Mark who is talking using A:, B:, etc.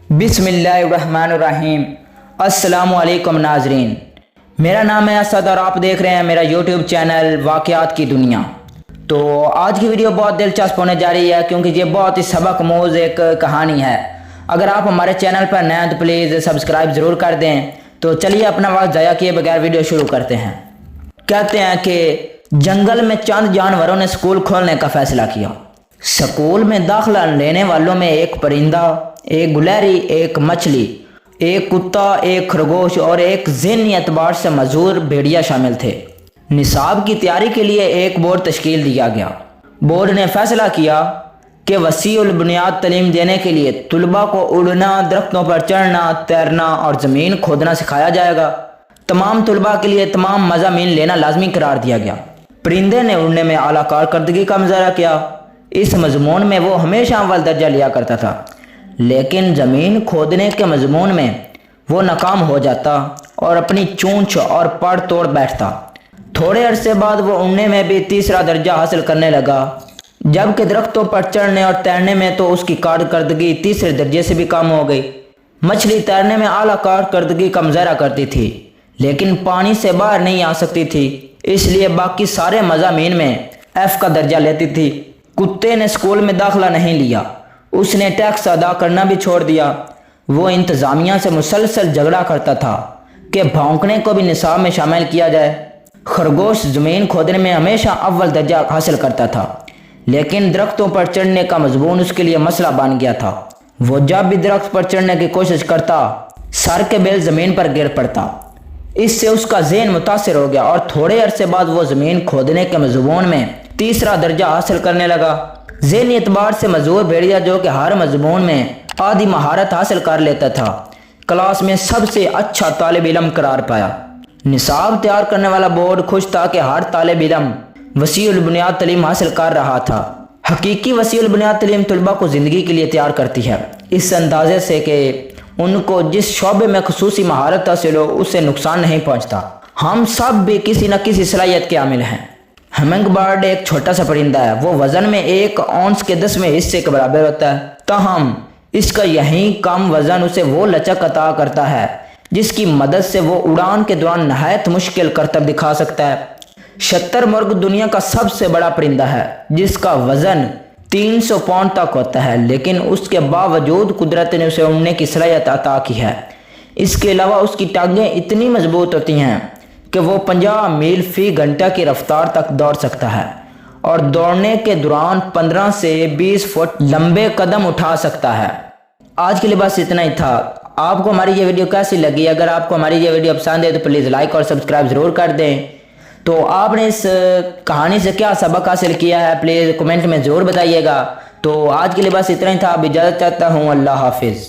A: बिस्मिल्लाहिर्रहमानिर्रहीम। अस्सलामु अलैकुम नाजरीन, मेरा नाम है असद और आप देख रहे हैं मेरा यूट्यूब चैनल वाक़यात की दुनिया। तो आज की वीडियो बहुत दिलचस्प होने जा रही है क्योंकि ये बहुत ही सबक आमूज़ एक कहानी है। अगर आप हमारे चैनल पर नए हैं तो प्लीज़ सब्सक्राइब ज़रूर कर दें। तो चलिए अपना वक्त ज़ाया किए बगैर वीडियो शुरू करते हैं। कहते हैं कि जंगल में चंद जानवरों ने स्कूल खोलने का फ़ैसला किया। स्कूल में दाखिला लेने वालों में एक परिंदा, एक गुलहरी, एक मछली, एक कुत्ता, एक खरगोश और एक ज़हनी एतबार से मजबूर भेड़िया शामिल थे। निसाब की तैयारी के लिए एक बोर्ड तश्कील दिया गया। बोर्ड ने फैसला किया कि वसीउल बुनियाद तालीम देने के लिए तुलबा को उड़ना, दरख्तों पर चढ़ना, तैरना और ज़मीन खोदना सिखाया जाएगा। तमाम तुलबा के लिए तमाम मज़ामीन लेना लाजमी करार दिया गया। परिंदे ने उड़ने में आला कारकर्दगी का मुजाहरा किया। इस मजमून में वो हमेशा अव्वल दर्जा लिया करता था, लेकिन ज़मीन खोदने के मजमून में वो नाकाम हो जाता और अपनी चोंच और पड़ तोड़ बैठता। थोड़े अरसे बाद वो उड़ने में भी तीसरा दर्जा हासिल करने लगा, जबकि दरख्तों पर चढ़ने और तैरने में तो उसकी कारकर्दगी तीसरे दर्जे से भी कम हो गई। मछली तैरने में आला कारकर्दगी का मुजाहरा करती थी, लेकिन पानी से बाहर नहीं आ सकती थी, इसलिए बाकी सारे मज़ामीन में F का दर्जा लेती थी। कुत्ते ने स्कूल में दाखिला नहीं लिया, उसने टैक्स अदा करना भी छोड़ दिया। वो इंतज़ामिया से मुसलसल झगड़ा करता था कि भौंकने को भी निसाब में शामिल किया जाए। खरगोश ज़मीन खोदने में हमेशा अव्वल दर्जा हासिल करता था, लेकिन दरख्तों पर चढ़ने का मजमून उसके लिए मसला बन गया था। वो जब भी दरख्त पर चढ़ने की कोशिश करता, सर के बेल ज़मीन पर गिर पड़ता। इससे उसका ज़हन मुतासिर हो गया और थोड़े अरसे बाद वो ज़मीन खोदने के मजमून में तीसरा दर्जा हासिल करने लगा। ज़हनी एतबार से मजबूर भेड़िया, जो कि हर मजमून में आधी महारत हासिल कर लेता था, क्लास में सबसे अच्छा तालिब इल्म करार पाया। निसाब तैयार करने वाला बोर्ड खुश था कि हर तालिब इल्म वसीउल बुनियाद तालीम हासिल कर रहा था। हकीकी वसीउल बुनियाद तालीम तलबा को ज़िंदगी के लिए तैयार करती है, इस अंदाजे से कि उनको जिस शोबे में खुसूसी महारत हासिल हो उससे नुकसान नहीं पहुँचता। हम सब भी किसी न किसी सलाहियत के आमिल हैं। हमिंग बर्ड एक छोटा सा परिंदा है। वो वज़न में 1 औंस के 10वें हिस्से के बराबर होता है, ताहम इसका यही कम वज़न उसे वो लचक अता करता है जिसकी मदद से वो उड़ान के दौरान नहायत मुश्किल करतब दिखा सकता है। शतरमुर्ग दुनिया का सबसे बड़ा परिंदा है, जिसका वज़न 300 पाउंड तक होता है, लेकिन उसके बावजूद कुदरत ने उसे उड़ने की सलाहियत अता की है। इसके अलावा उसकी टांगें इतनी मजबूत होती हैं कि वो 50 मील फी घंटा की रफ्तार तक दौड़ सकता है और दौड़ने के दौरान 15 से 20 फुट लंबे कदम उठा सकता है। आज के लिए बस इतना ही था। आपको हमारी ये वीडियो कैसी लगी? अगर आपको हमारी ये वीडियो पसंद है तो प्लीज़ लाइक और सब्सक्राइब ज़रूर कर दें। तो आपने इस कहानी से क्या सबक हासिल किया है प्लीज़ कमेंट में ज़रूर बताइएगा। तो आज के लिए बस इतना ही था। अब इजाज़त चाहता हूँ। अल्लाह हाफिज़।